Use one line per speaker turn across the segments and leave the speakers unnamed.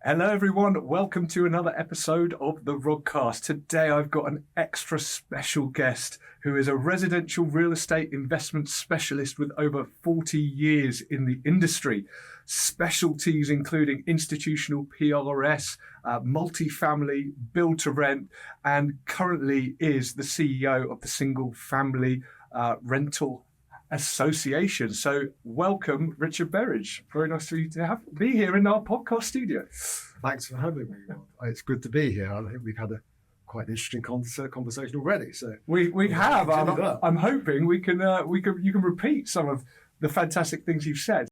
Hello everyone, welcome to another episode of the Rodcast. Today I've got an extra special guest who is a residential real estate investment specialist with over 40 years in the industry. Specialties including institutional PRS, multifamily, build to rent, and currently is the CEO of the Single Family Rental Association. So welcome, Richard Berridge. Very nice for you to be here in our podcast studio.
Thanks for having me. It's good to be here. I think we've had a quite interesting conversation already. So
we have. I'm hoping you can repeat some of the fantastic things you've said.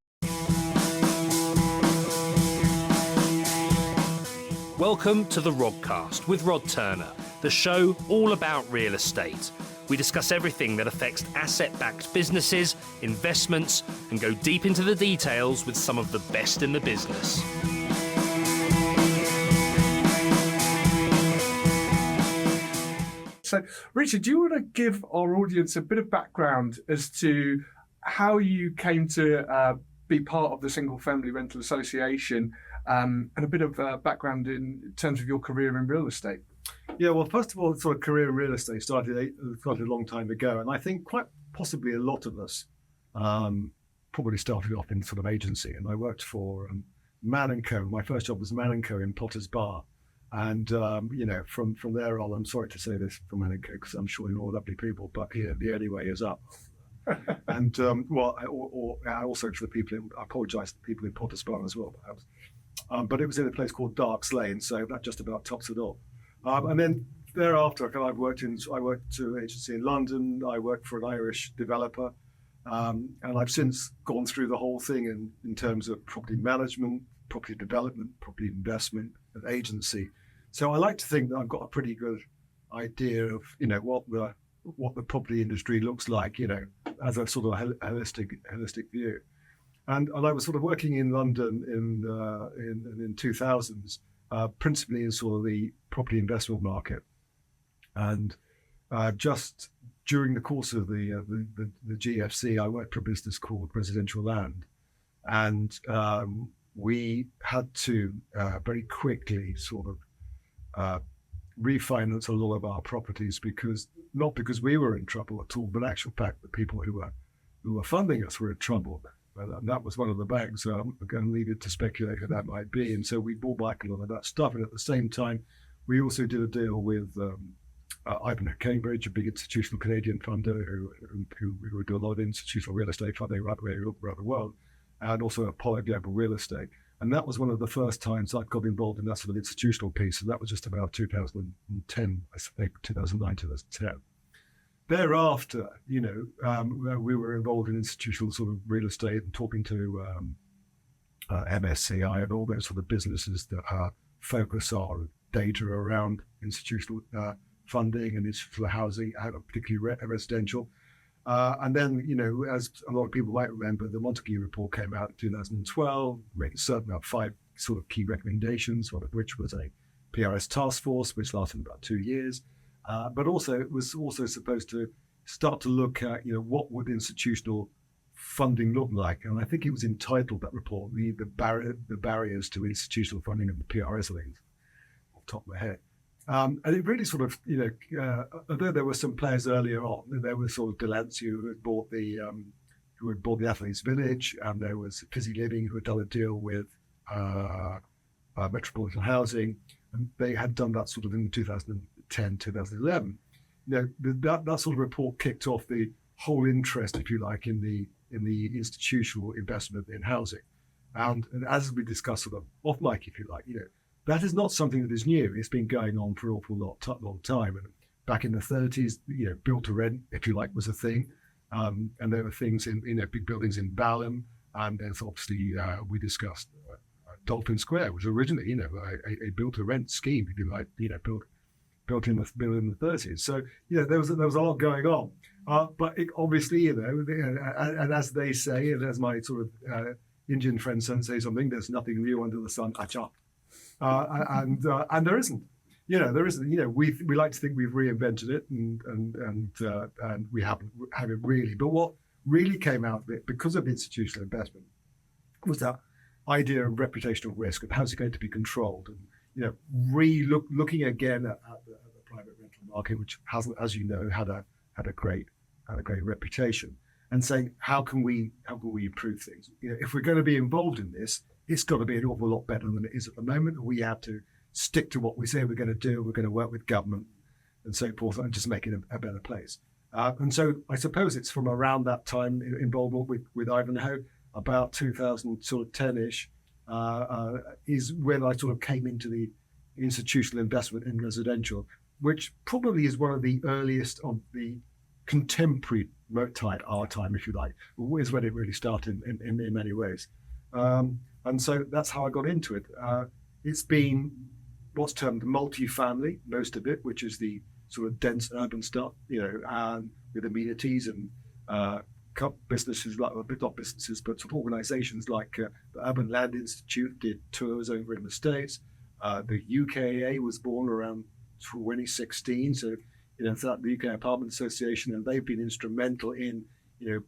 Welcome to the Rodcast with Rod Turner, the show all about real estate. We discuss everything that affects asset-backed businesses, investments, and go deep into the details with some of the best in the business.
So, Richard, do you want to give our audience a bit of background as to how you came to be part of the Single Family Rental Association, and a bit of background in terms of your career in real estate?
Yeah, well, first of all, sort of career in real estate started a long time ago, and I think quite possibly a lot of us probably started off in sort of agency. And I worked for Mann & Co. My first job was Mann & Co. in Potter's Bar, and from there on, I'm sorry to say this for Mann & Co. because I'm sure you're all lovely people, but the only way is up. And I also to the people, I apologise to the people in Potter's Bar as well, perhaps. But it was in a place called Darks Lane, so that just about tops it off. And then thereafter, I worked to an agency in London. I worked for an Irish developer, and I've since gone through the whole thing in terms of property management, property development, property investment, and agency. So I like to think that I've got a pretty good idea of what the property industry looks like, as a sort of holistic view. And I was sort of working in London in 2000s. Principally in sort of the property investment market, and just during the course of the GFC, I worked for a business called Residential Land, and we had to very quickly sort of refinance a lot of our properties not because we were in trouble at all, but actual fact the people who were funding us were in trouble. And that was one of the banks, so I'm going to leave it to speculate who that might be. And so we bought back a lot of that stuff. And at the same time, we also did a deal with Ivanhoe Cambridge, a big institutional Canadian funder who would do a lot of institutional real estate funding right around the world, and also Apollo Global Real Estate. And that was one of the first times I got involved in that sort of institutional piece. And that was just about 2010, I think, 2009, 2010. Thereafter, we were involved in institutional sort of real estate and talking to MSCI and all those sort of businesses that focus our data around institutional funding and institutional housing, particularly residential. And then, as a lot of people might remember, the Montague report came out in 2012, making certain about 5 sort of key recommendations, one of which was a PRS task force, which lasted about 2 years. But also, it was also supposed to start to look at, what would institutional funding look like? And I think it was entitled, that report, the barriers to institutional funding of the PRS things, off the top of my head. And it really sort of, although there were some players earlier on, there was sort of Delancey who had bought the Athletes Village, and there was Fizzy Living who had done a deal with Metropolitan Housing, and they had done that sort of in 2010, 2011. That sort of report kicked off the whole interest, if you like, in the institutional investment in housing. And as we discussed sort of off mic, if you like, that is not something that is new. It's been going on for an awful long time. And back in the 30s, build to rent, if you like, was a thing. And there were things in big buildings in Balham, and then obviously we discussed Dolphin Square, which was originally a build to rent scheme, if you like, built in the 30s. So there was a lot going on, but it, obviously and as they say, and as my sort of Indian friends say something, there's nothing new under the sun. Acha. And there isn't. There isn't. We like to think we've reinvented it, and we haven't really. But what really came out of it, because of institutional investment, was that idea of reputational risk and how's it going to be controlled, and looking again at the private rental market, which hasn't, as you know, had a great reputation, and saying how can we improve things. If we're going to be involved in this, it's got to be an awful lot better than it is at the moment. We have to stick to what we say we're going to do. We're going to work with government and so forth, and just make it a better place. And so I suppose it's from around that time involvement with Ivanhoe, about 2010-ish, is when I sort of came into the institutional investment in residential, which probably is one of the earliest of the contemporary our time, if you like, is when it really started in many ways. And so that's how I got into it. It's been what's termed multi-family, most of it, which is the sort of dense urban stuff, with amenities and businesses, not businesses, but sort of organizations like the Urban Land Institute did tours over in the States. The UKAA was born around 2016, so it's that the UK Apartment Association, and they've been instrumental in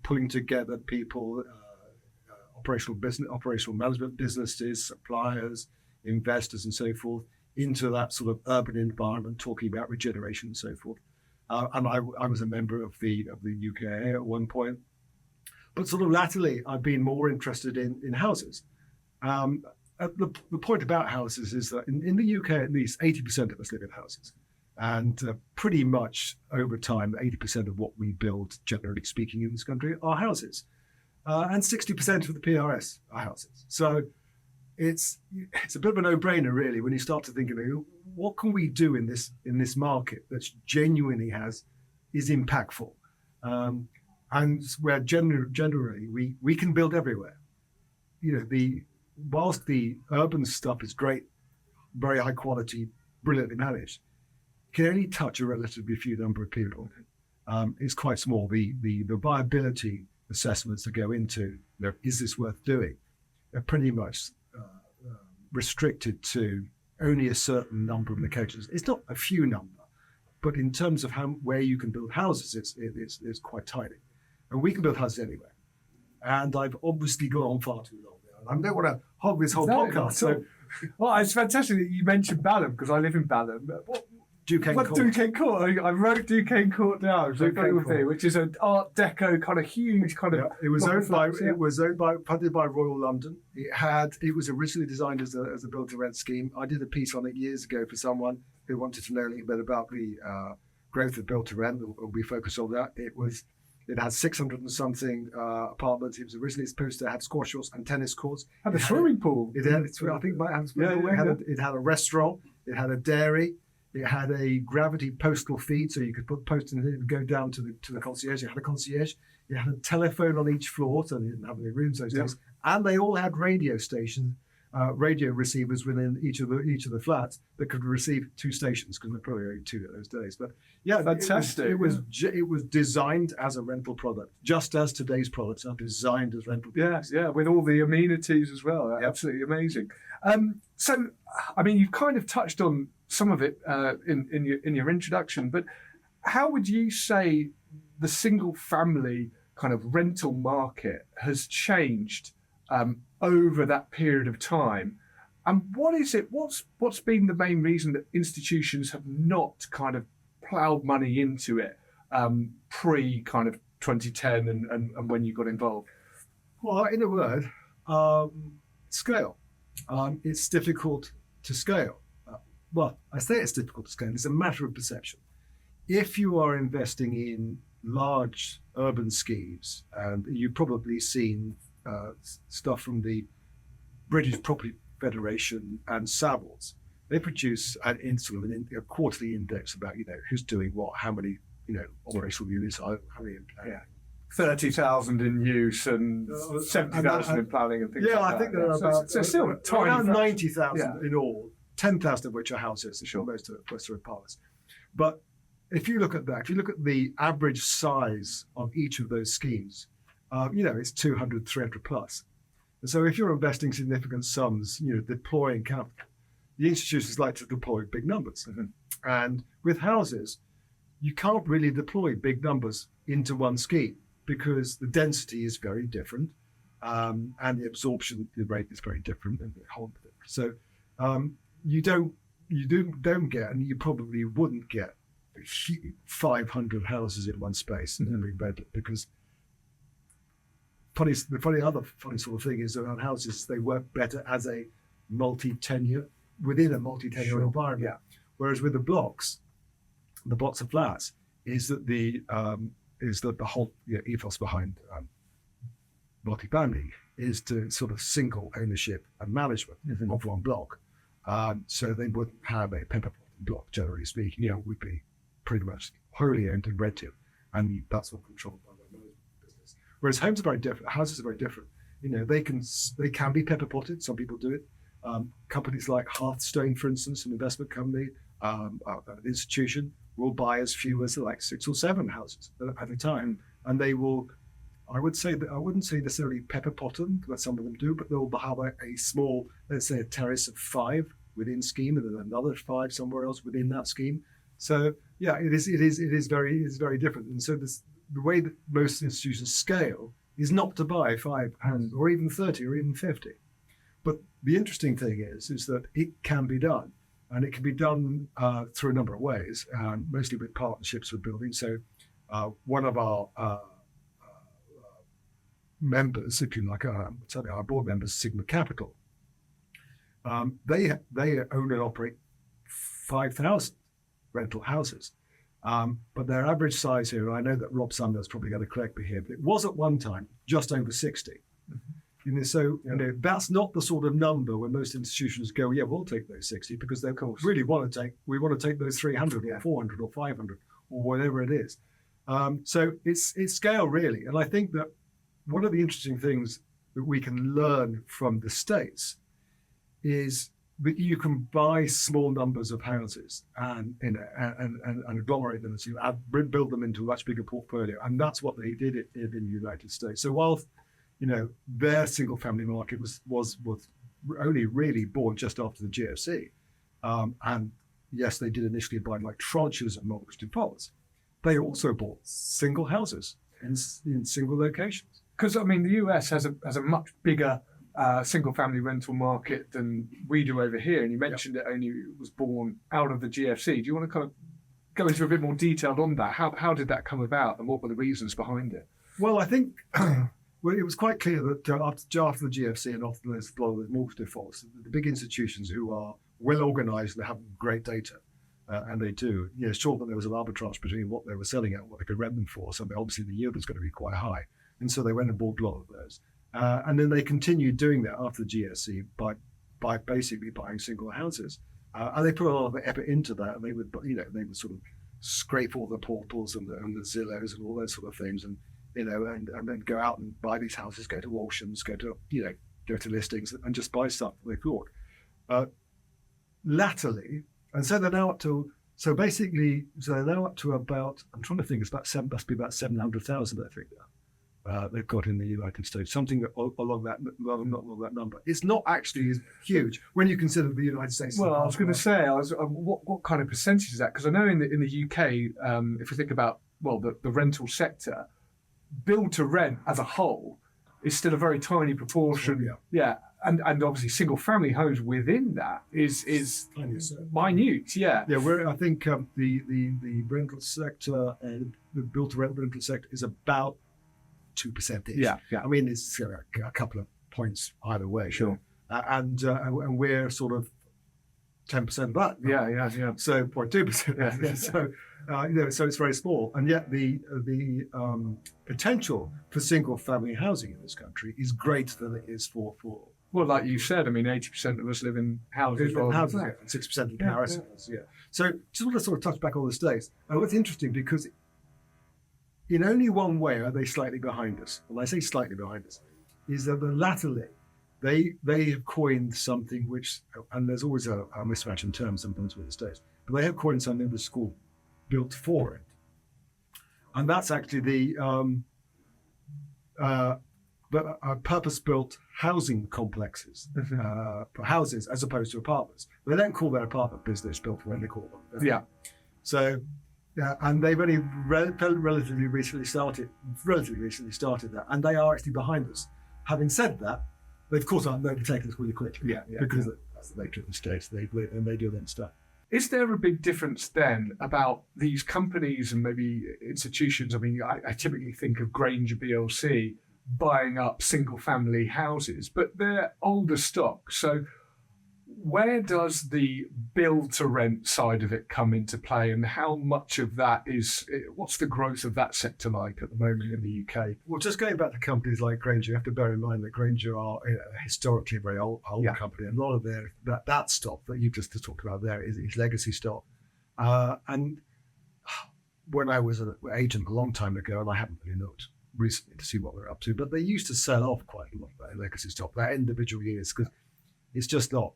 pulling together people, operational management businesses, suppliers, investors, and so forth, into that sort of urban environment, talking about regeneration and so forth. And I was a member of the UKAA at one point, but sort of latterly I've been more interested in houses. The point about houses is that in the UK, at least 80% of us live in houses. And pretty much over time, 80% of what we build, generally speaking, in this country are houses. And 60% of the PRS are houses. So it's a bit of a no-brainer, really, when you start to think of what can we do in this market that genuinely is impactful, and where generally we can build everywhere. Whilst the urban stuff is great, very high quality, brilliantly managed, can only touch a relatively few number of people. It's quite small. The viability assessments that go into, is this worth doing, are pretty much restricted to only a certain number of locations. It's not a few number, but in terms of where you can build houses, it's quite tiny. And we can build houses anywhere. And I've obviously gone on far too long now. And I don't want to hog this whole podcast.
Well, it's fantastic that you mentioned Balham, because I live in Balham.
Duquesne Court.
Duquesne Court. I wrote Duquesne Court down, which is an Art Deco kind of huge kind of.
Yeah, it was funded by Royal London. It was originally designed as a build-to-rent scheme. I did a piece on it years ago for someone who wanted to know a little bit about the growth of build-to-rent. We focused on that. It had 600 and something apartments. It was originally supposed to have squash courts and tennis courts.
Had a swimming pool.
It had, I think, it might have a swimming pool. It had a restaurant. It had a dairy. It had a gravity postal feed, so you could put post in it and go down to the concierge. It had a concierge. It had a telephone on each floor, so they didn't have any rooms those days. And they all had radio stations, radio receivers within each of the flats that could receive two stations, because there were probably only two at those days. But yeah,
fantastic.
It was designed as a rental product, just as today's products are designed as rental products.
Yeah, with all the amenities as well. Yep. Absolutely amazing. So, I mean, you've kind of touched on some of it in your introduction, but how would you say the single family kind of rental market has changed over that period of time? And what's been the main reason that institutions have not kind of ploughed money into it pre kind of 2010 and when you got involved?
Well, in a word, scale. It's difficult to scale. Well, I say it's difficult to scale. It's a matter of perception. If you are investing in large urban schemes, and you've probably seen stuff from the British Property Federation and Savills, they produce a quarterly index about who's doing what, how many operational units are, how many.
30,000 in use and 70,000 in planning and things like that.
Yeah, I think there are about
so still
around 90,000 in all. 10,000 of which are houses, sure. Most are apartments. But if you look at that, if you look at the average size of each of those schemes, it's 200, 300 plus. And so if you're investing significant sums, deploying capital, the institutions like to deploy big numbers. Mm-hmm. And with houses, you can't really deploy big numbers into one scheme because the density is very different. and the absorption rate is very different and the whole thing. So you don't get, and you probably wouldn't get 500 houses in one space in every bed, because the funny sort of thing is around houses, they work better as a multi-tenure within a multi-tenure environment.
Yeah.
Whereas with the blocks of flats is that the whole ethos behind multifamily is to sort of single ownership and management of one block. So they wouldn't have a pepper block, generally speaking. It would be pretty much wholly owned and rented, and that's all controlled by the management business. Whereas homes are very different. Houses are very different. They can be pepper potted. Some people do it. Companies like Hearthstone, for instance, an investment company, an institution, will buy as few as like 6 or 7 houses at a time, and they will. I wouldn't say necessarily pepper pot them, but some of them do. But they'll have a small, let's say, a terrace of 5 within scheme, and then another 5 somewhere else within that scheme. So yeah, it is very different. And so the way that most institutions scale is not to buy 5 houses or even 30 or even 50. But the interesting thing is that it can be done, and it can be done through a number of ways, mostly with partnerships with buildings. So one of our members, if you like, certainly our board members, Sigma Capital, they own and operate 5,000 rental houses. But their average size here, I know that Rob Sumner's probably going to correct me here, but it was at one time just over 60. So that's not the sort of number where most institutions go, yeah, we'll take those 60, because they really want to take those 300 or 400 or 500 or whatever it is. So it's scale, really. And I think that one of the interesting things that we can learn from the States is that you can buy small numbers of houses and agglomerate them, so you build them into a much bigger portfolio, and that's what they did in the United States. So while their single family market was only really born just after the GFC, and yes, they did initially buy like tranches of mortgage defaults, they also bought single houses in single locations.
Because the US has a much bigger single-family rental market than we do over here, and you mentioned it only was born out of the GFC. Do you want to kind of go into a bit more detail on that? How did that come about, and what were the reasons behind it?
Well, I think it was quite clear that after the GFC and after those mortgage defaults, the big institutions who are well organised and have great data, and they do, sure that there was an arbitrage between what they were selling at and what they could rent them for. So obviously the yield was going to be quite high. And so they went and bought a lot of those. And then they continued doing that after the GFC by basically buying single houses. And they put a lot of effort into that. And they would sort of scrape all the portals and the Zillows and all those sort of things, and then go out and buy these houses, go to auctions, go to listings, and just buy stuff they thought. Latterly, and so they're now up to about, I'm trying to think, it's about must be about 700,000, I think. They've got in the United States, something along that number. It's not actually huge when you consider the United States.
Well, I was going to say, what kind of percentage is that? Because I know in the UK, if we think about the rental sector, build to rent as a whole is still a very tiny proportion. Yeah. And obviously single family homes within that is minute. Yeah.
Yeah. I think the rental sector and the build to rent rental sector is about 2%.
Yeah.
I mean, it's a couple of points either way.
Sure.
And we're sort of 10% of that.
Yeah.
So 0.2%.
Yeah.
So it's very small, and yet the potential for single family housing in this country is greater than it is for.
Well, like you said, 80% of us live in houses.
6% in Paris. Yeah. So just want to sort of touch back on the States. What's interesting, because in only one way are they slightly behind us. When I say slightly behind us, is that latterly they have coined something which, and there's always a mismatch in terms sometimes with the States, but they have coined something that's called built for rent, and that's actually the purpose-built housing complexes for houses as opposed to apartments. They don't call their apartment business built for rent; they call them.
Yeah.
So. Yeah, and they've only relatively recently started that, and they are actually behind us. Having said that, they of course aren't known to take this really quickly.
Yeah,
because that's the nature of the states. They do then stuff.
Is there a big difference then about these companies and maybe institutions? I mean, I typically think of Granger BLC buying up single family houses, but they're older stock. So where does the build to rent side of it come into play, and how much of that what's the growth of that sector like at the moment in the UK?
Well, just going back to companies like Granger, you have to bear in mind that Granger are historically a very old company, and a lot of that stock that you just talked about there is legacy stock. And when I was an agent a long time ago, and I haven't really looked recently to see what they're up to, but they used to sell off quite a lot of that legacy stock, that individual years, because it's just not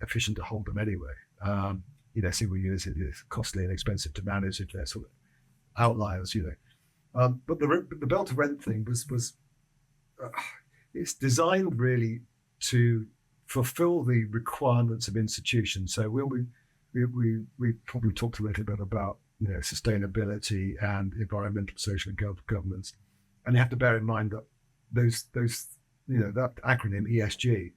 efficient to hold them anyway. Single years is costly and expensive to manage if they're sort of outliers, But the build to rent thing was it's designed really to fulfill the requirements of institutions. So we probably talked a little bit about sustainability and environmental, social, and governance, and you have to bear in mind that those that acronym ESG.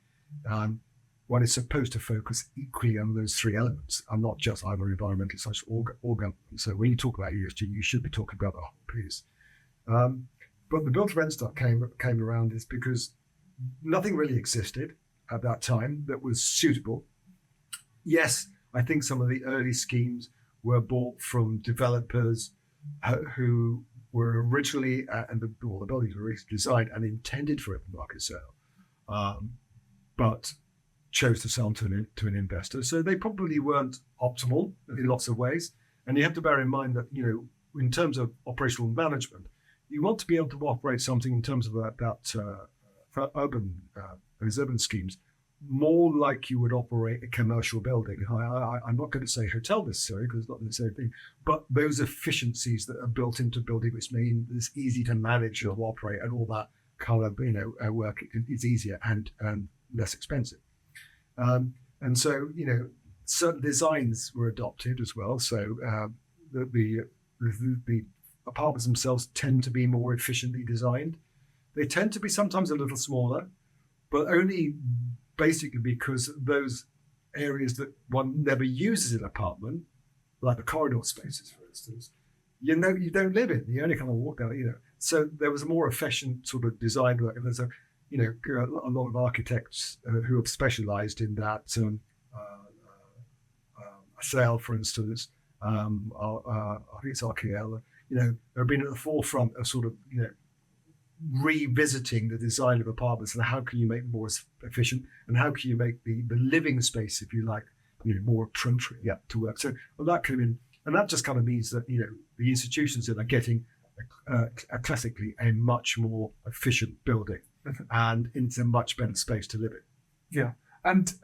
One is supposed to focus equally on those three elements, and not just either environmental, social, or government. So when you talk about ESG, you should be talking about the whole piece. But the build to rent stuff came around is because nothing really existed at that time that was suitable. Yes, I think some of the early schemes were bought from developers who were originally, and the buildings were originally designed and intended for open market sale, but chose to sell to an investor. So they probably weren't optimal in lots of ways. And you have to bear in mind that, in terms of operational management, you want to be able to operate something in terms of for urban schemes, more like you would operate a commercial building. I'm not going to say hotel necessarily, because it's not the same thing, but those efficiencies that are built into building, which mean it's easy to manage or operate, and all that kind of work is easier and less expensive. And so, certain designs were adopted as well. So the apartments themselves tend to be more efficiently designed. They tend to be sometimes a little smaller, but only basically because those areas that one never uses in an apartment, like the corridor spaces, for instance, you don't live in. You only kind of walk down, So there was a more efficient sort of design work, and there's a lot of architects who have specialised in that. Sale, for instance, I think it's RKL. Have been at the forefront of sort of revisiting the design of apartments and how can you make them more efficient, and how can you make the living space, if you like, more appropriate to work. So that came in, and that just kind of means that the institutions that are getting classically a much more efficient building. And it's a much better space to live in.
Yeah. And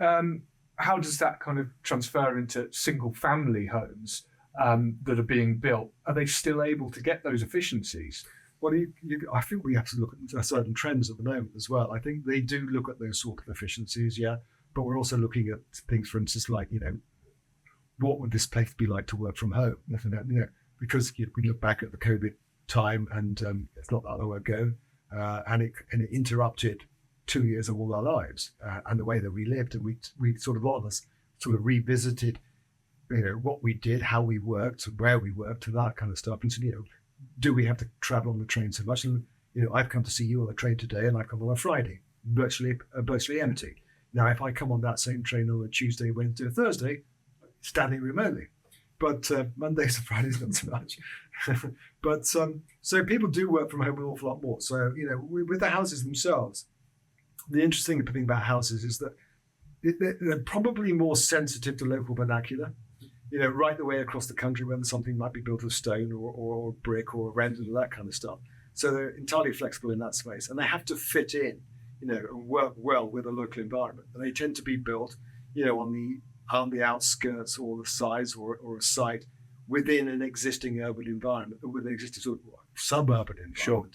how does that kind of transfer into single family homes that are being built? Are they still able to get those efficiencies?
Well, I think we have to look at certain trends at the moment as well. I think they do look at those sort of efficiencies, but we're also looking at things, for instance, like, what would this place be like to work from home? Because we look back at the COVID time, and it's not that long ago, and it interrupted 2 years of all our lives and the way that we lived, and we sort of, all of us sort of revisited, what we did, how we worked, where we worked, and that kind of stuff. And so, do we have to travel on the train so much? And I've come to see you on the train today, and I come on a Friday, virtually empty. Now, if I come on that same train on a Tuesday, Wednesday, or Thursday, standing remotely. But Mondays and Fridays, not so much. But so people do work from home an awful lot more. So, with the houses themselves, the interesting thing about houses is that they're probably more sensitive to local vernacular, right the way across the country, whether something might be built of stone or brick or rendered or that kind of stuff. So they're entirely flexible in that space, and they have to fit in, and work well with a local environment. And they tend to be built, on the outskirts or the sides or a site within an existing urban environment, with an existing sort of suburban environment. Sure.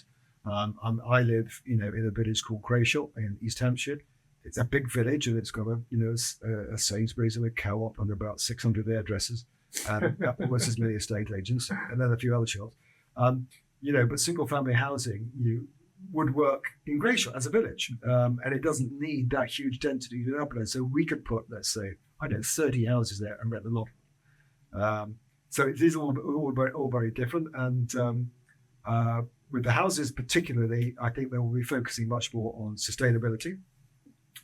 I live, in a village called Crayshall in East Hampshire. It's a big village, and it's got a Sainsbury's and a co-op and about 600 hairdressers, and almost as many estate agents, and then a few other shops. But single family housing, would work in Grayshot as a village, and it doesn't need that huge density to upload. So we could put, let's say, 30 houses there and rent them off. So it is all very different, and with the houses particularly, I think they will be focusing much more on sustainability,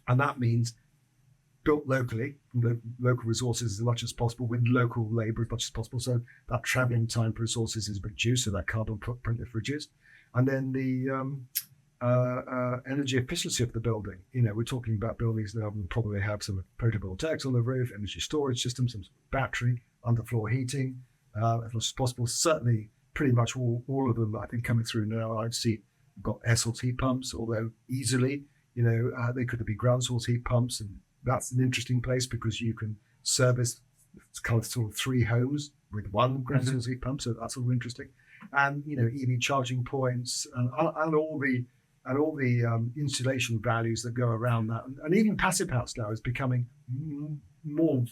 and that means built locally, from the local resources as much as possible, with local labour as much as possible, so that travelling time for resources is reduced, so that carbon footprint is reduced. And then the energy efficiency of the building. We're talking about buildings that will probably have some photovoltaics on the roof, energy storage systems, some battery, underfloor heating, as much as possible. Certainly, pretty much all of them, I think, coming through now. I've seen got air source heat pumps, although easily, they could be ground source heat pumps, and that's an interesting place because you can service kind of sort of 3 homes with one ground source heat pump, so that's all interesting. And EV charging points and all the insulation values that go around that, and even passive house now is becoming more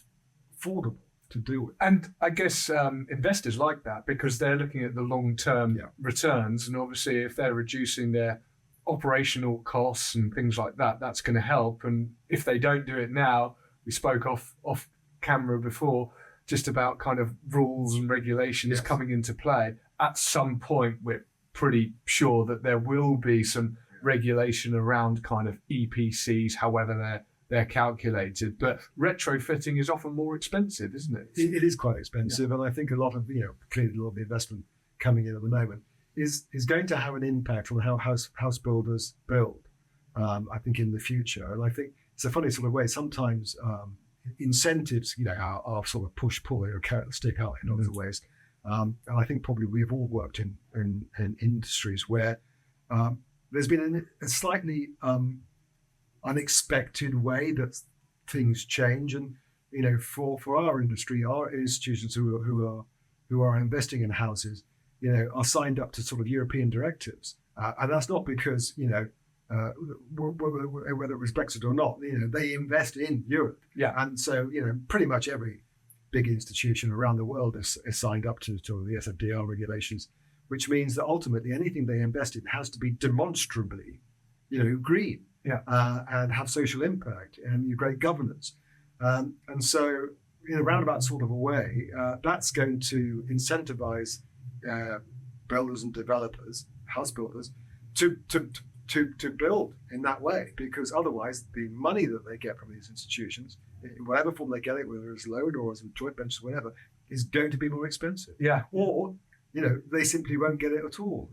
affordable to deal with.
And I guess investors like that because they're looking at the long-term returns, and obviously if they're reducing their operational costs and things like that, that's going to help. And if they don't do it now, we spoke off camera before just about kind of rules and regulations coming into play. At some point, we're pretty sure that there will be some regulation around kind of EPCs, however they're calculated. But retrofitting is often more expensive, isn't it?
It is quite expensive, and I think a lot of clearly a lot of the investment coming in at the moment is going to have an impact on how house builders build. I think in the future, and I think it's a funny sort of way. Sometimes incentives, are sort of push-pull or carrot and stick out in other ways. And I think probably we've all worked in industries where there's been a slightly unexpected way that things change, and for our industry, our institutions who are investing in houses, are signed up to sort of European directives, and that's not because whether it was Brexit or not, they invest in Europe, and so pretty much every big institution around the world is signed up to the SFDR regulations, which means that ultimately anything they invest in has to be demonstrably, green, and have social impact and great governance. And so, in a roundabout sort of a way, that's going to incentivize builders and developers, house builders, to build in that way, because otherwise the money that they get from these institutions, in whatever form they get it, whether it's loan or as a joint venture or whatever, is going to be more expensive. Or, they simply won't get it at all,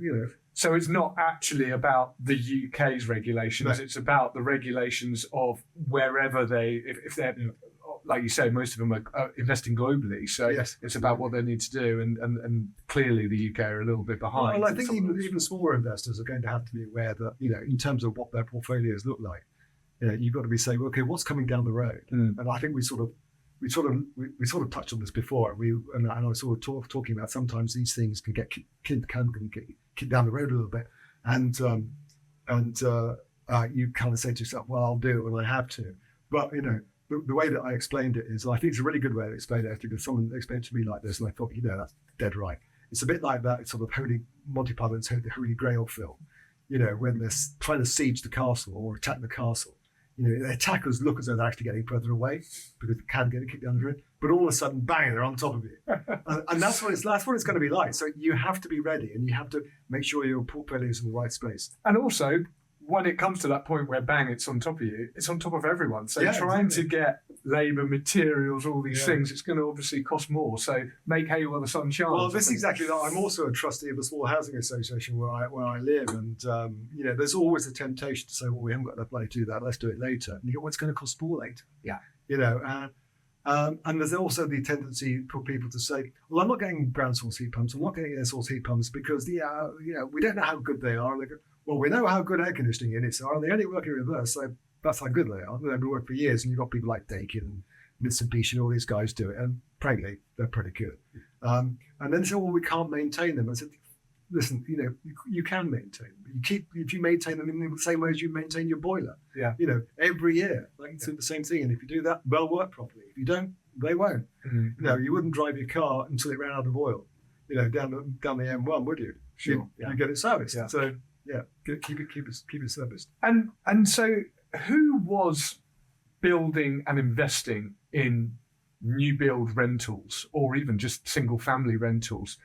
So it's not actually about the UK's regulations, it's about the regulations of wherever if they're, like you say, most of them are investing globally. So it's about what they need to do, and clearly the UK are a little bit behind.
Well, I think even smaller investors are going to have to be aware that, in terms of what their portfolios look like, you've got to be saying, okay, what's coming down the road? And I think we sort of touched on this before. And I was sort of talking about sometimes these things can get kicked down the road a little bit, and you kind of say to yourself, well, I'll do it when I have to. But the way that I explained it is, I think it's a really good way to explain it, because someone explained it to me like this, and I thought, that's dead right. It's a bit like that sort of Monty Python's Holy Grail film, when they're trying to siege the castle or attack the castle. The attackers look as though they're actually getting further away because they can get kicked under it, but all of a sudden, bang, they're on top of you. and that's what it's going to be like. So you have to be ready, and you have to make sure your portfolio is in the right space.
And also, when it comes to that point where bang, it's on top of you, it's on top of everyone. So trying to get labour, materials, all these things, it's going to obviously cost more. So make hay while the sun shines.
Well, this is exactly that. I'm also a trustee of a small housing association where I live, and there's always a temptation to say, well, we haven't got enough money to do that, let's do it later. And you go, what's going to cost more later? And there's also the tendency for people to say, well, I'm not getting ground source heat pumps, I'm not getting air source heat pumps because we don't know how good they are. And they go, well, we know how good air conditioning units are, and they only work in reverse, so that's how good they are. They've been working for years, and you've got people like Dakin and Mitsubishi and all these guys do it, and frankly, they're pretty good. And then they say, well, we can't maintain them. I said, listen, you can maintain them. If you maintain them in the same way as you maintain your boiler, every year, it's the same thing. And if you do that, they'll work properly. If you don't, they won't.
Mm-hmm.
You wouldn't drive your car until it ran out of oil, down the M1, would you?
Sure.
You get it serviced.
Yeah.
So Yeah, keep it serviced.
And so, who was building and investing in new build rentals, or even just single family rentals?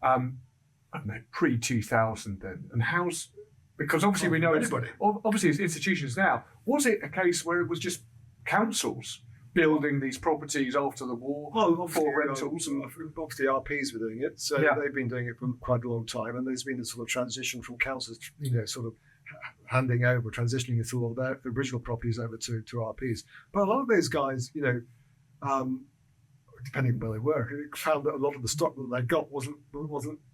I don't know, pre 2000 then, and how's because obviously we know obviously it's institutions now. Was it a case where it was just councils building these properties after the war for rentals?
Obviously, RPs were doing it, so they've been doing it for quite a long time, and there's been a sort of transition from councils, sort of handing over, transitioning sort of the original properties over to RPs. But a lot of those guys, depending on where they were, found that a lot of the stock that they got wasn't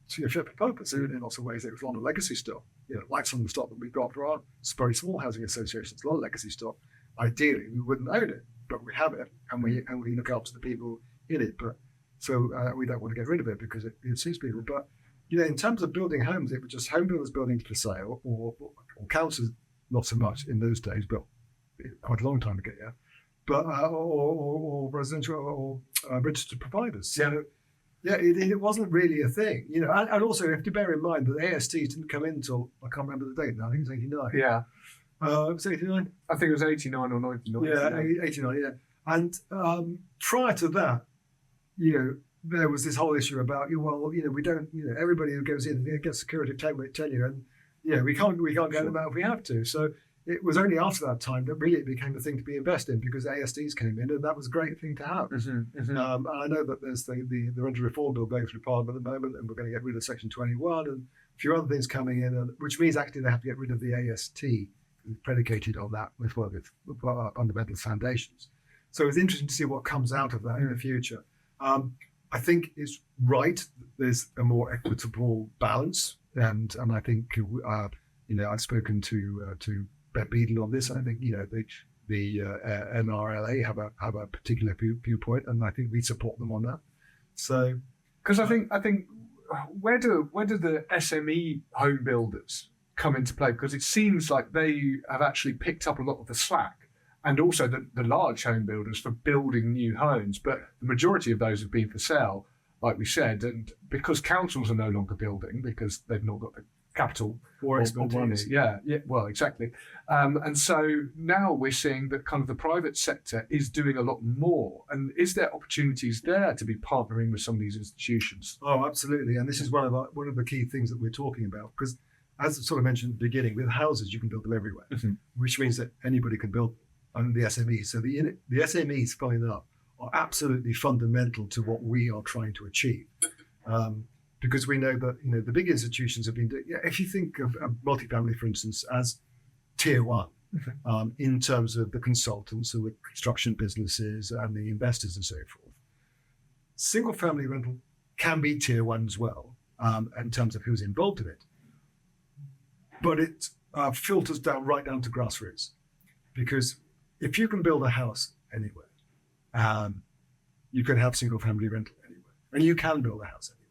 fit for purpose. In lots of ways, it was a lot of legacy stock. Like some of the stock that we've got for our very small housing associations, a lot of legacy stock. Ideally, we wouldn't own it, but we have it, and we look after the people in it. But so we don't want to get rid of it because it suits people. But in terms of building homes, it was just home builders building for sale, or councils, not so much in those days, but quite a long time ago, yeah. But or residential or registered providers. So it wasn't really a thing, And also, you have to bear in mind that ASTs didn't come in until I can't remember the date now. I think it's 89.
Yeah.
It was 89.
I think it was 89 or 99.
Yeah, 89. Yeah. And prior to that, there was this whole issue about we don't everybody who goes in gets security tenure, and we can't get them out if we have to. So it was only after that time that really it became a thing to be invested in, because ASDs came in, and that was a great thing to have. And I know that there's the rental reform bill going through Parliament at the moment, and we're going to get rid of Section 21 and a few other things coming in, which means actually they have to get rid of the AST, predicated on that with fundamental foundations. So it's interesting to see what comes out of that in the future. I think it's right that there's a more equitable balance, and I think I've spoken to Beth Beadle on this. I think the NRLA have a particular viewpoint, and I think we support them on that. So,
because I think where do the SME home builders come into play? Because it seems like they have actually picked up a lot of the slack, and also the large home builders for building new homes. But the majority of those have been for sale, like we said, and because councils are no longer building because they've not got the capital
or expertise.
Yeah, well, exactly. And so now we're seeing that kind of the private sector is doing a lot more. And is there opportunities there to be partnering with some of these institutions?
Oh, absolutely. And this is one of the key things that we're talking about, because as I sort of mentioned at the beginning, with houses, you can build them everywhere, which means that anybody can build them, the SMEs. So the SMEs, funny enough, are absolutely fundamental to what we are trying to achieve. Because we know that the big institutions have been doing. If you think of multifamily, for instance, as tier one, in terms of the consultants or the construction businesses and the investors and so forth, single family rental can be tier one as well, in terms of who's involved in it. But it filters right down to grassroots, because if you can build a house anywhere, you can have single family rental anywhere, and you can build a house anywhere.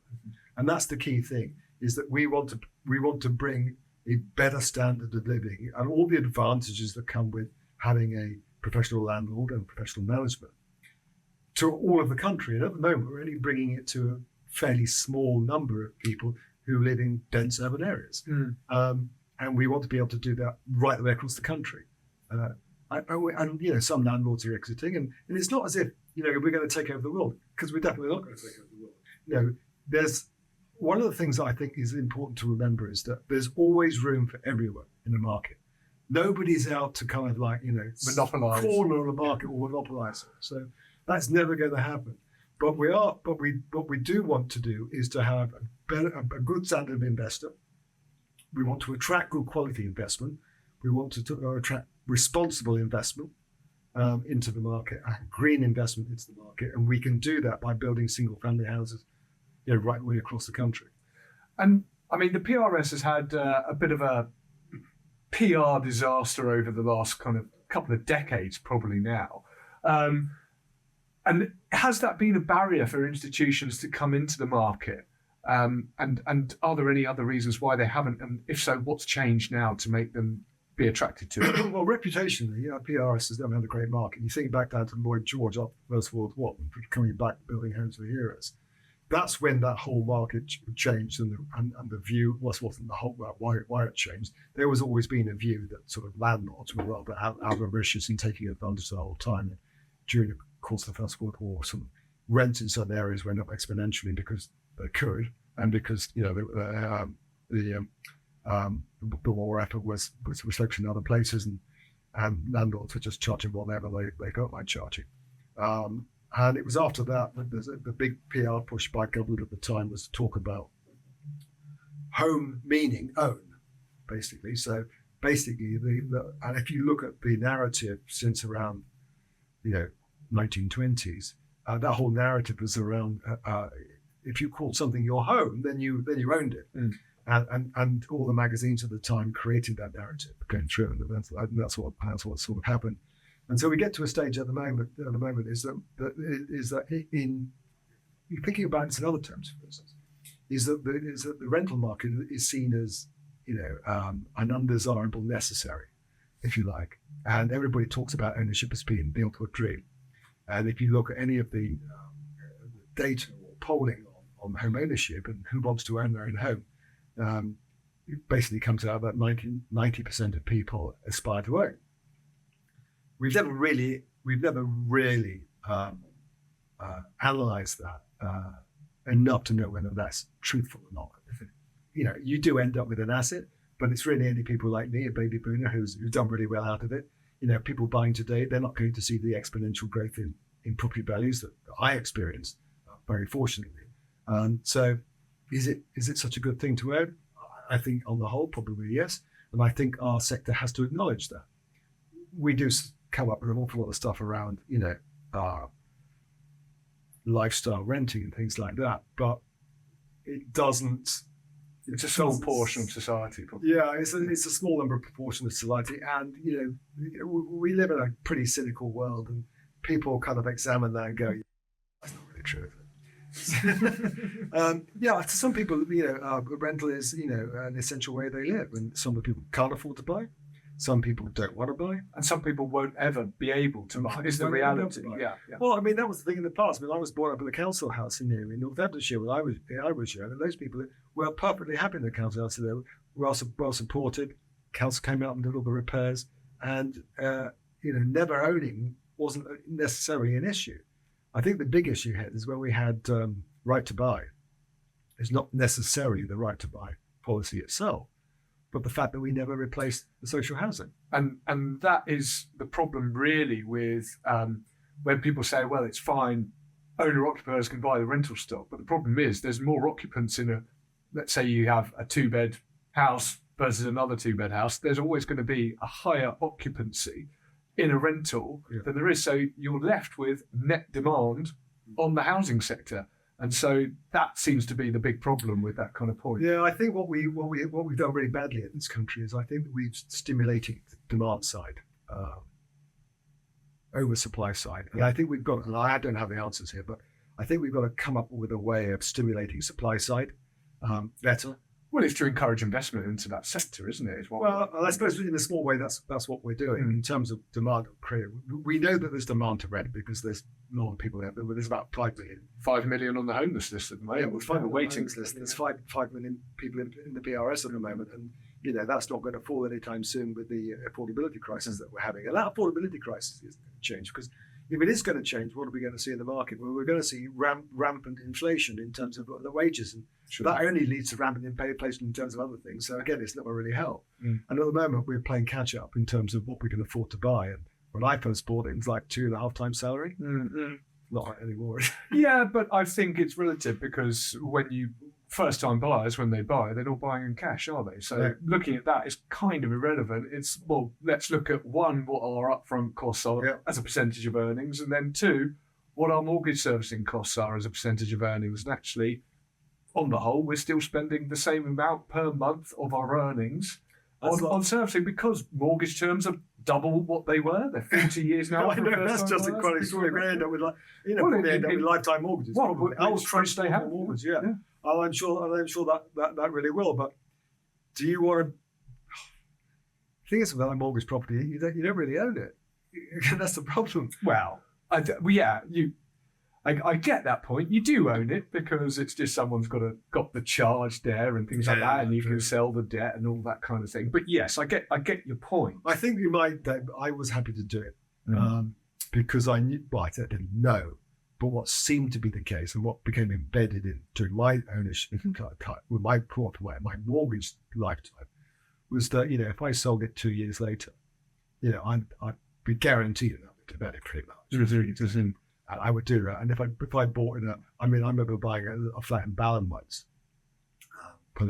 And that's the key thing, is that we want to bring a better standard of living and all the advantages that come with having a professional landlord and professional management to all of the country. And at the moment, we're only bringing it to a fairly small number of people who live in dense urban areas. And we want to be able to do that right the way across the country. And some landlords are exiting, and it's not as if we're going to take over the world, because we're definitely not going to take over the world. There's one of the things that I think is important to remember is that there's always room for everyone in the market. Nobody's out to kind of
monopolize,
corner the market or monopolize it. So that's never going to happen. But what we do want to do is to have a good standard of investor. We want to attract good quality investment. We want to attract responsible investment into the market, green investment into the market, and we can do that by building single family houses right way across the country.
And I mean, the PRS has had a bit of a PR disaster over the last kind of couple of decades, probably now. And has that been a barrier for institutions to come into the market? And are there any other reasons why they haven't? And if so, what's changed now to make them be attracted to it?
Well, reputationally, PRS has never had a great market. You think back down to Lloyd George after the First World War, coming back building homes for heroes. that's when that whole market changed, and the view wasn't the whole why it changed. There was always been a view that sort of landlords were rather avaricious in taking advantage the whole time. And during the course of the First World War, some rents in certain areas went up exponentially because they could, and because the war effort was focused in other places, and landlords were just charging whatever they felt like charging. And it was after that the big PR push by government at the time was to talk about home meaning own, basically. So basically, and if you look at the narrative since around 1920s, that whole narrative was around if you called something your home, then you owned it. And all the magazines at the time created that narrative going through, and that's what sort of happened. And so we get to a stage at the moment is that in thinking about it in other terms, for instance, is that the rental market is seen as an undesirable necessary, if you like, and everybody talks about ownership as being the ultimate dream. And if you look at any of the data or polling on home ownership and who wants to own their own home, it basically comes out that 90% of people aspire to own. We've never really analysed that enough to know whether that's truthful or not. You do end up with an asset, but it's really only people like me, a baby boomer, who's done really well out of it. People buying today, they're not going to see the exponential growth in property values that I experienced, very fortunately. So is it such a good thing to own? I think on the whole, probably yes. And I think our sector has to acknowledge that. We do come up with an awful lot of stuff around, lifestyle renting and things like that, but it doesn't.
It's a small portion of society, probably.
Yeah, it's a small number of proportion of society, and we live in a pretty cynical world, and people kind of examine that and go, "That's not really true." To some people, rental is an essential way they live, and some people can't afford to buy. Some people don't want to buy,
and some people won't ever be able to buy. Is the reality? Yeah.
Well, I mean, that was the thing in the past. I was brought up in a council house in Northamptonshire when I was young, and those people were perfectly happy in the council house. They were well supported. Council came out and did all the repairs, and never owning wasn't necessarily an issue. I think the big issue here is when we had right to buy. It's not necessarily the right to buy policy itself, but the fact that we never replaced the social housing.
And that is the problem really with when people say, well, it's fine, owner-occupiers can buy the rental stock. But the problem is there's more occupants in let's say you have a two-bed house versus another two-bed house. There's always going to be a higher occupancy in a rental than there is. So you're left with net demand on the housing sector. And so that seems to be the big problem with that kind of point.
Yeah, I think what we've done really badly in this country is I think that we've stimulated the demand side over supply side. And I think we've got, and I don't have the answers here, but I think we've got to come up with a way of stimulating supply side better.
Well, it's to encourage investment into that sector, isn't it?
I suppose in a small way, that's what we're doing in terms of demand. We know that there's demand to rent because there's a lot of people there. There's about 5 million.
5 million on the homeless list at the moment.
Yeah, 5 waiting list. There's 5 million people in the PRS at the moment, and that's not going to fall anytime soon with the affordability crisis that we're having. And that affordability crisis isn't going to change because if it is going to change, what are we going to see in the market? Well, we're going to see rampant inflation in terms of the wages, and that only leads to rampant inflation in terms of other things. So again, it's not going to really help. And at the moment, we're playing catch up in terms of what we can afford to buy. And when I first bought it was like 2.5 times salary. Not anymore.
Yeah, but I think it's relative because when you first-time buyers, when they buy, they're not buying in cash, are they? So looking at that is kind of irrelevant. It's, well, let's look at one, what our upfront costs are as a percentage of earnings, and then two, what our mortgage servicing costs are as a percentage of earnings. And actually, on the whole, we're still spending the same amount per month of our earnings on servicing because mortgage terms are double what they were. They're 40 years now.
I know, that's just a quite story. We end up with lifetime mortgages.
Well, I was trying to stay happy.
Mortgage, yeah. I'm sure that really will. But do you want to? The thing is about a mortgage property, you don't really own it. That's the problem.
Well, I get that point. You do own it because it's just someone's got the charge there and things like that, and you can sell the debt and all that kind of thing. But yes, I get your point.
I think I was happy to do it because I knew, well, I didn't know, but what seemed to be the case and what became embedded in during my ownership, with my mortgage lifetime, was that, if I sold it 2 years later, I'd be guaranteed enough to bet it pretty much. And I would do that. And if I bought I remember buying a flat in Balham once. I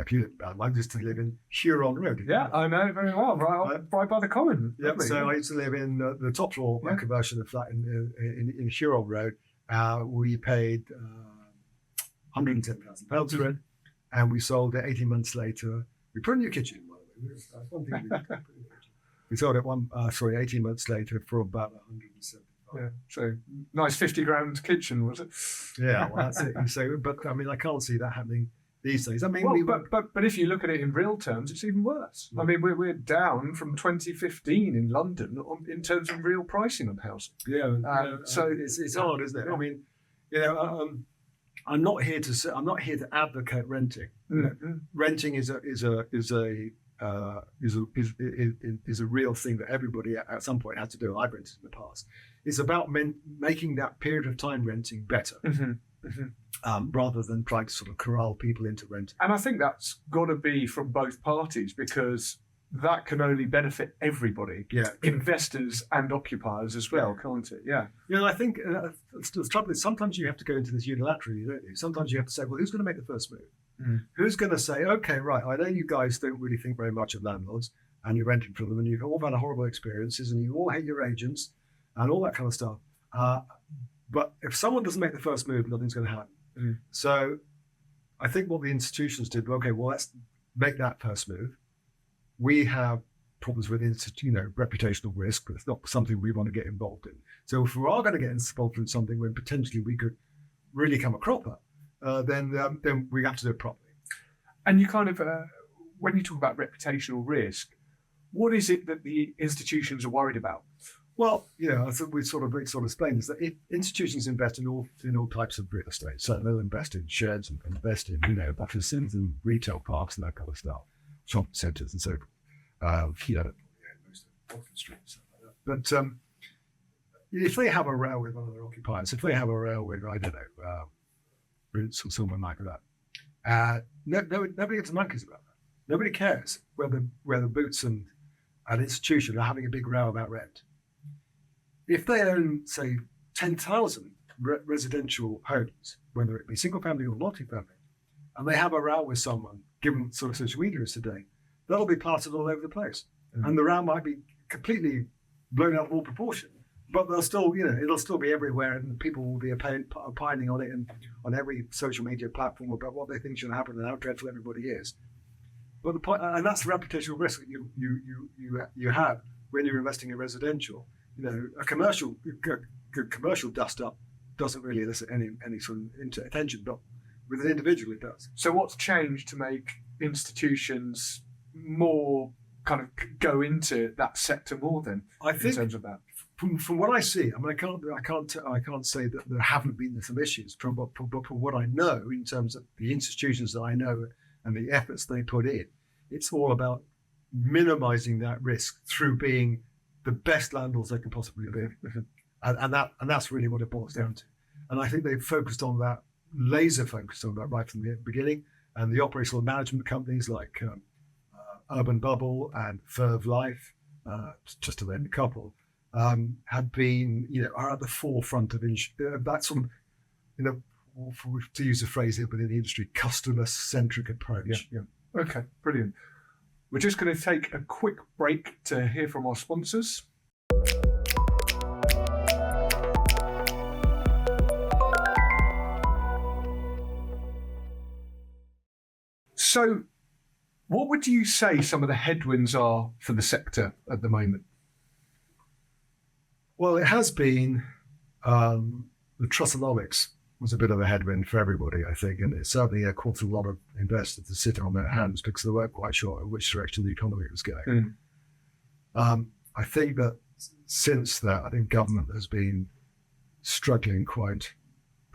used to live in Huron Road.
Yeah, I know very well, right by the Common.
Yeah, so I used to live in the top floor conversion of flat in Huron Road. We paid £110,000 for it, and we sold it 18 months later. We put a new kitchen, by the way. That's one thing we sold it 18 months later for about 170.
Yeah, so nice 50 grand kitchen, was it?
Yeah, well, that's it. So, but I can't see that happening these days.
But if you look at it in real terms, it's even worse. I mean, we're down from 2015 in London in terms of real pricing of housing.
Yeah, so it's hard, isn't it? I mean, I'm not here to advocate renting.
Mm-hmm.
Renting is a real thing that everybody at some point had to do. I've rented in the past. It's about making that period of time renting better, rather than trying to sort of corral people into renting.
And I think that's got to be from both parties, because that can only benefit everybody, investors and occupiers as well, can't it? Yeah.
I think the trouble is sometimes you have to go into this unilaterally, don't you? Sometimes you have to say, well, who's going to make the first move? Who's going to say, okay, right, I know you guys don't really think very much of landlords and you're renting from them and you've all had horrible experiences and you all hate your agents and all that kind of stuff. But if someone doesn't make the first move, nothing's going to happen. So I think what the institutions did, okay, well, let's make that first move. We have problems with reputational risk, but it's not something we want to get involved in. So if we are going to get involved in something when potentially we could really come a cropper, then we have to do it properly.
And you kind of, when you talk about reputational risk, what is it that the institutions are worried about?
Well, I think we sort of explained is that if institutions invest in all types of real estate, so they'll invest in sheds and invest in offices and retail parks and that kind of stuff, shopping centres and so forth. Most of the streets. But if they have a row with one of their occupiers, if they have a row with, I don't know, Roots or someone like that, nobody gets monkeys about that. Nobody cares whether Boots and an institution are having a big row about rent. If they own, say, 10,000 residential homes, whether it be single family or multi-family, and they have a row with someone, given sort of social media is today, that'll be plastered all over the place. And the row might be completely blown out of all proportion, but they'll still, it'll still be everywhere, and people will be opining on it and on every social media platform about what they think should happen and how dreadful everybody is. But the point, and that's the reputational risk that you have when you're investing in residential. A commercial dust up doesn't really elicit any sort of attention, but with an individual it does.
So what's changed to make institutions more kind of go into that sector more then? I think in terms of that.
From what I see, I can't say that there haven't been some issues. From what I know, in terms of the institutions that I know and the efforts they put in, it's all about minimising that risk through being the best landlords they can possibly be, and that's really what it boils down to. And I think they've focused on that, laser focused on that right from the beginning. And the operational management companies like Urban Bubble and Verve Life, just to name a couple, have been, are at the forefront of that sort of, to use a phrase here within the industry, customer-centric approach.
Yeah. Okay, brilliant. We're just going to take a quick break to hear from our sponsors. So, what would you say some of the headwinds are for the sector at the moment?
Well, it has been the Trussonomics was a bit of a headwind for everybody, I think, and it certainly caused a lot of investors to sit on their hands because they weren't quite sure in which direction the economy was going. I think that since that, I think government has been struggling quite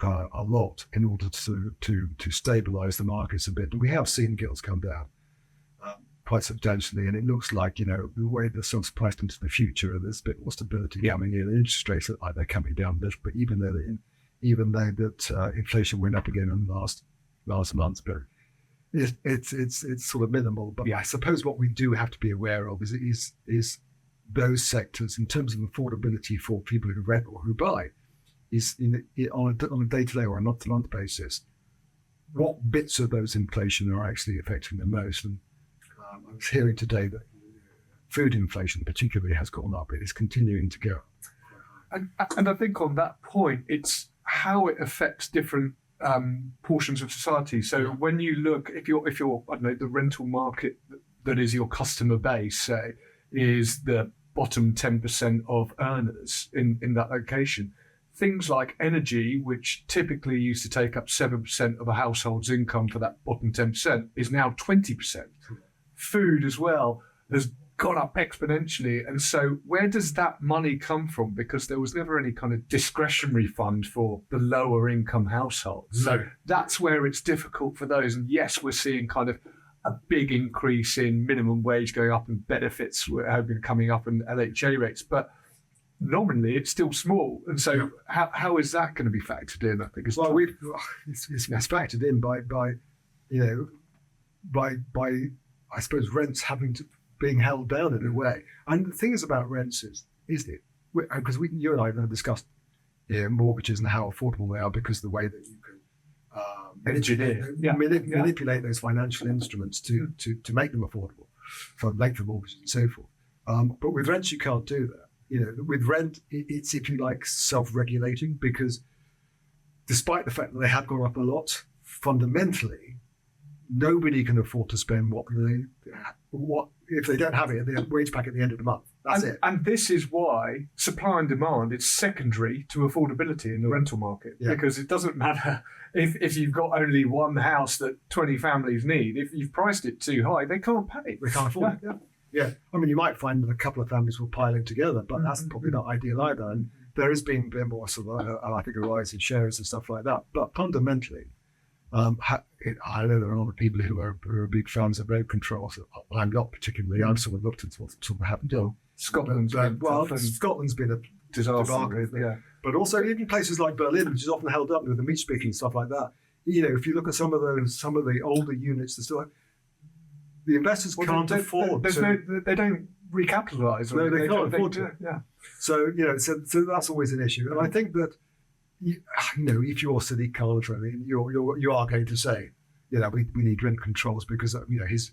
a lot in order to stabilise the markets a bit. And we have seen gilts come down quite substantially, and it looks like, the way the stock's priced into the future, there's a bit more stability coming in. Interest rates look like they're coming down a little, but even though that inflation went up again in the last month, but it's sort of minimal. But I suppose what we do have to be aware of is those sectors in terms of affordability for people who rent or who buy, is on a day-to-day or a month-to-month basis, what bits of those inflation are actually affecting the most. And I was hearing today that food inflation particularly has gone up. It is continuing to go up.
And I think on that point, it's how it affects different portions of society. So when you look, if you're I don't know, the rental market that is your customer base, say, is the bottom 10% of earners in that location. Things like energy, which typically used to take up 7% of a household's income for that bottom 10%, is now 20%. Food as well has gone up exponentially. And so where does that money come from? Because there was never any kind of discretionary fund for the lower income households. So that's where it's difficult for those. And yes, we're seeing kind of a big increase in minimum wage going up and benefits have been coming up and LHA rates. But nominally, it's still small. And so how is that going to be factored in, I think?
It's factored in by I suppose rents being held down in a way. And the thing is about rents is because you and I have discussed mortgages and how affordable they are because of the way that you can manipulate those financial instruments to make them affordable for length of mortgages and so forth. But with rents, you can't do that. With rent, it's, if you like, self-regulating, because despite the fact that they have gone up a lot, fundamentally, nobody can afford to spend what if they don't have it at the wage pack at the end of the month. That's it.
And this is why supply and demand is secondary to affordability in the rental market, because it doesn't matter if you've got only one house that 20 families need. If you've priced it too high, they can't pay.
They can't afford it. Yeah. I mean, you might find that a couple of families will pile in together, but that's probably not ideal either. And there has been a bit more sort of, I think, a rise in shares and stuff like that. But fundamentally, I know there are a lot of people who are big fans of rent controls. I'm not particularly. I'm sort of looked at what sort of happened to
Scotland's
been a
disaster.
But also even places like Berlin, which is often held up with the meat speaking and stuff like that. If you look at some of the older units, the investors can't afford.
They don't recapitalise.
No, they can't afford to.
Yeah.
So so that's always an issue, and I think that if you're City Council, I mean, you are going to say, we need rent controls because his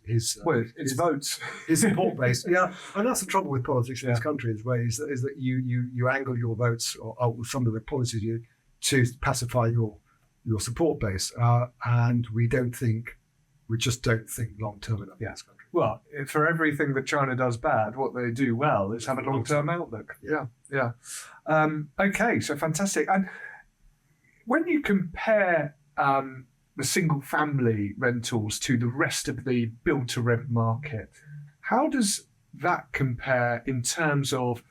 votes,
his support base. Yeah, and that's the trouble with politics in this country is that you angle your votes or some of the policies to pacify your support base, and we just don't think long term enough in this country.
Well, for everything that China does bad, what they do well is have a long-term outlook. Yeah. Okay, so fantastic. And when you compare the single-family rentals to the rest of the build-to-rent market, how does that compare in terms of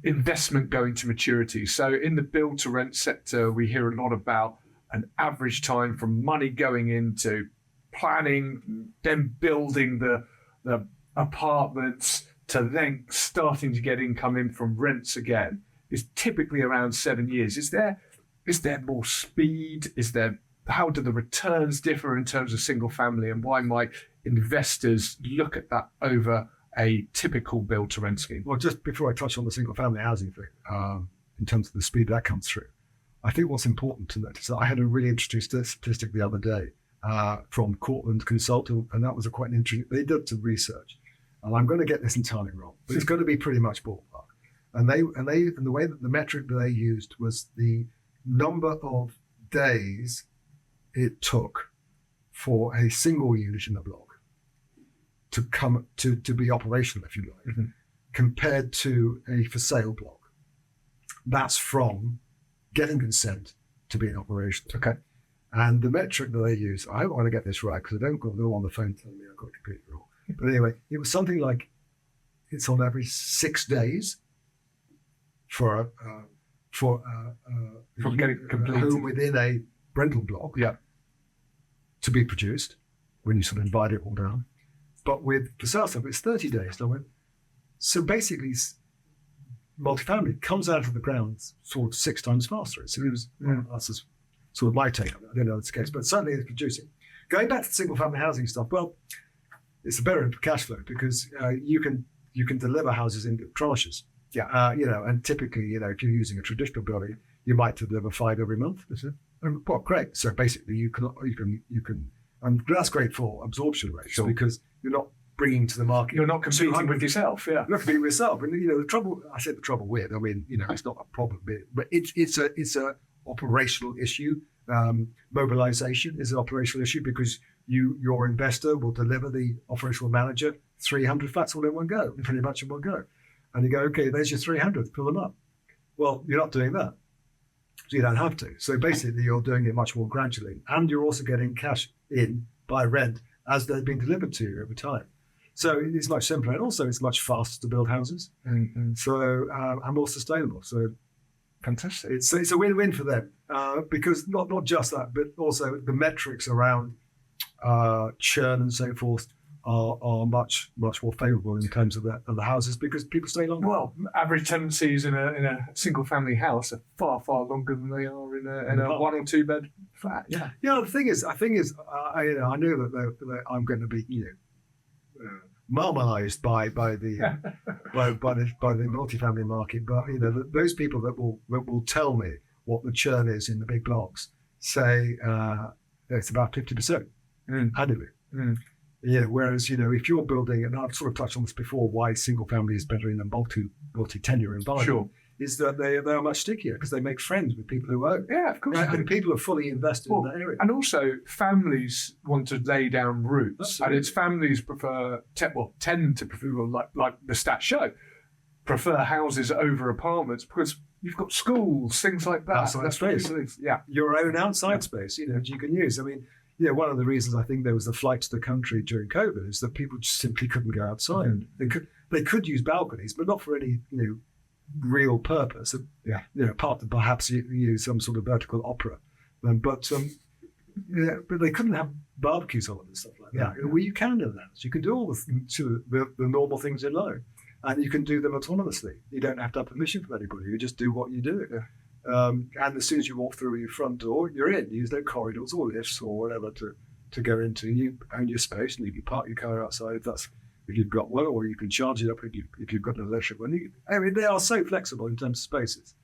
investment going to maturity? So in the build-to-rent sector, we hear a lot about an average time from money going into planning, then building the apartments, to then starting to get income in from rents again, is typically around 7 years. Is there more speed? How do the returns differ in terms of single family, and why might investors look at that over a typical build to rent scheme?
Well, just before I touch on the single family housing thing, in terms of the speed that comes through, I think what's important to notice that I had a really interesting statistic the other day from Cortland Consulting, and that was quite interesting. They did some research, and I'm going to get this entirely wrong, but it's going to be pretty much ballpark. And the way that the metric that they used was the number of days it took for a single unit in the block to come to be operational, if you like, compared to a for sale block. That's from getting consent to being operational.
Okay.
And the metric that they use, I want to get this right because I don't want to go on the phone telling me I got it completely wrong. But anyway, it was something like it's on average 6 days for for
From getting
a
completed.
home within a rental block to be produced when you sort of divide it all down. But with the sales stuff, it's 30 days. And I went, so basically, multifamily comes out of the ground sort of 6 times faster. So it was, that's just sort of my take on it. I don't know if it's the case, but certainly it's producing. Going back to the single family housing stuff, well, it's better for cash flow because you can deliver houses in tranches. And typically, if you're using a traditional building, you might deliver 5 every month. Well, great. So basically, you can, and that's great for absorption rates because you're not bringing to the market.
You're not competing with yourself. Yeah,
you're not competing with yourself. And the trouble, I said the trouble with. I mean, it's not a problem, but it's a operational issue. Mobilization is an operational issue because your investor will deliver the operational manager 300 flats all in one go, pretty much in one go. And you go, okay, there's your 300, fill them up. Well, you're not doing that. So you don't have to. So basically, you're doing it much more gradually. And you're also getting cash in by rent as they're being delivered to you over time. So it's much simpler. And also, it's much faster to build houses.
Mm-hmm.
So, and more sustainable. So
fantastic.
It's a win-win for them because not just that, but also the metrics around churn and so forth are much more favourable in terms of the houses because people stay longer.
Well, average tenancies in a single family house are far longer than they are in a 1 or 2 bed flat. Yeah.
The thing is, I know that I'm going to be marmalised by the multifamily market, but those people that will tell me what the churn is in the big blocks say it's about 50% annually. Whereas if you're building, and I've sort of touched on this before, why single family is better in a multi-tenure environment, is that they are much stickier because they make friends with people who own.
Yeah, of course.
And people are fully invested in that area.
And also, families want to lay down roots,
Absolutely.
and it's families tend to prefer, like the stats show, prefer houses over apartments because you've got schools, things like that.
Outside space. Your own outside space, that you can use. I mean, one of the reasons I think there was a flight to the country during COVID is that people just simply couldn't go outside. They could use balconies, but not for any real purpose. Apart from perhaps use some sort of vertical opera, but they couldn't have barbecues on and stuff like that. Well, you can do that. You can do all the normal things in life, and you can do them autonomously. You don't have to have permission from anybody. You just do what you do. And as soon as you walk through your front door, you're in. You use no corridors or lifts or whatever to go into. You own your space, and you can park your car outside if you've got one, or you can charge it up if you've got an electric one. They are so flexible in terms of spaces.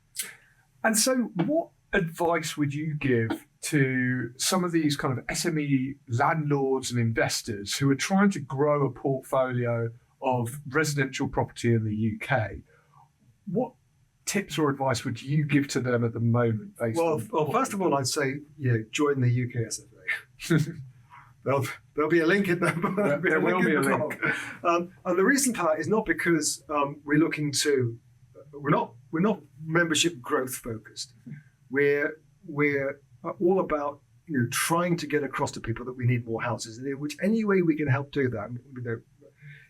And so, what advice would you give to some of these kind of SME landlords and investors who are trying to grow a portfolio of residential property in the UK? What tips or advice would you give to them at the moment?
Well, first of all, I'd say join the UKSFA. There'll be a link in there.
There will be a link.
And the reason for that is not because we're not membership growth focused. We're all about trying to get across to people that we need more houses, and which any way we can help do that,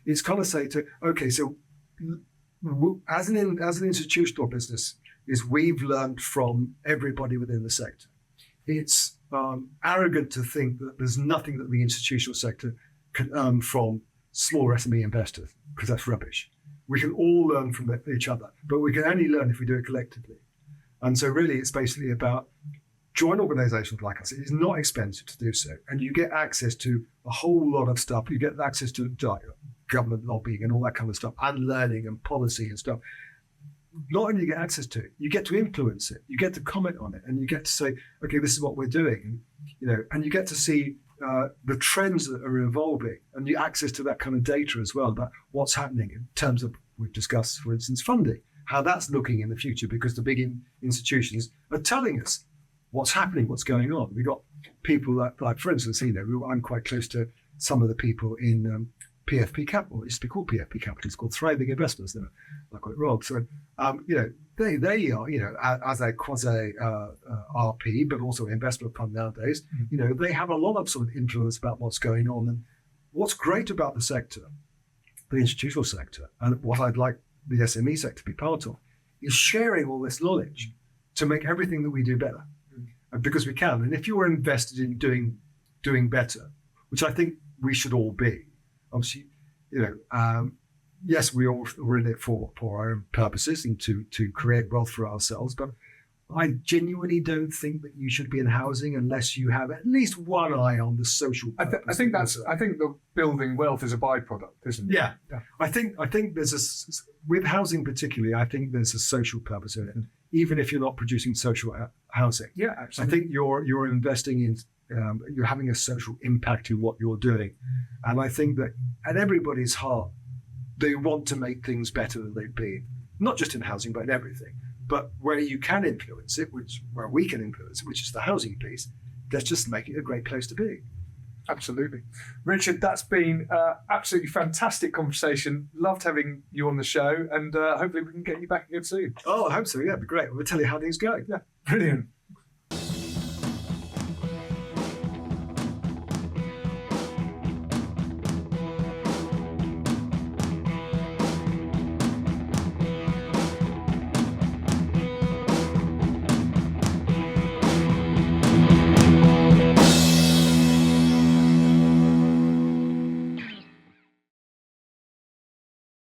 it's kind of say to so. As an institutional business, we've learned from everybody within the sector. It's arrogant to think that there's nothing that the institutional sector can earn from smaller SME investors, because that's rubbish. We can all learn from each other, but we can only learn if we do it collectively. And so really it's basically about join organizations like us. It's not expensive to do so. And you get access to a whole lot of stuff. You get access to government lobbying and all that kind of stuff, and learning and policy and stuff. Not only you get access to it, you get to influence it, you get to comment on it, and you get to say, okay, this is what we're doing, and you get to see the trends that are evolving, and you access to that kind of data as well about what's happening in terms of, we've discussed, for instance, funding, how that's looking in the future, because the big institutions are telling us what's happening, what's going on. We've got people like for instance, I'm quite close to some of the people in PFP Capital. It used to be called PFP Capital. It's called Thriving Investors. I got it wrong. So, they are, as a quasi RP, but also investment fund nowadays, they have a lot of sort of influence about what's going on. And what's great about the sector, the institutional sector, and what I'd like the SME sector to be part of, is sharing all this knowledge. to make everything that we do better, because we can. And if you're invested in doing better, which I think we should all be, obviously, yes, we're in it for our own purposes and to create wealth for ourselves, but I genuinely don't think that you should be in housing unless you have at least one eye on the social purpose.
I think the building wealth is a byproduct, isn't it?
Yeah. I think there's with housing particularly, I think there's a social purpose in it, even if you're not producing social housing.
Yeah, absolutely.
I think you're investing in, you're having a social impact in what you're doing, and I think that at everybody's heart, they want to make things better than they've been, not just in housing but in everything. But where you can influence it, where we can influence it, which is the housing piece, let's just make it a great place to be.
Absolutely. Richard, that's been absolutely fantastic conversation. Loved having you on the show, and hopefully we can get you back again soon.
Oh, I hope so. Yeah, it'd be great. We'll tell you how things go.
Yeah, brilliant.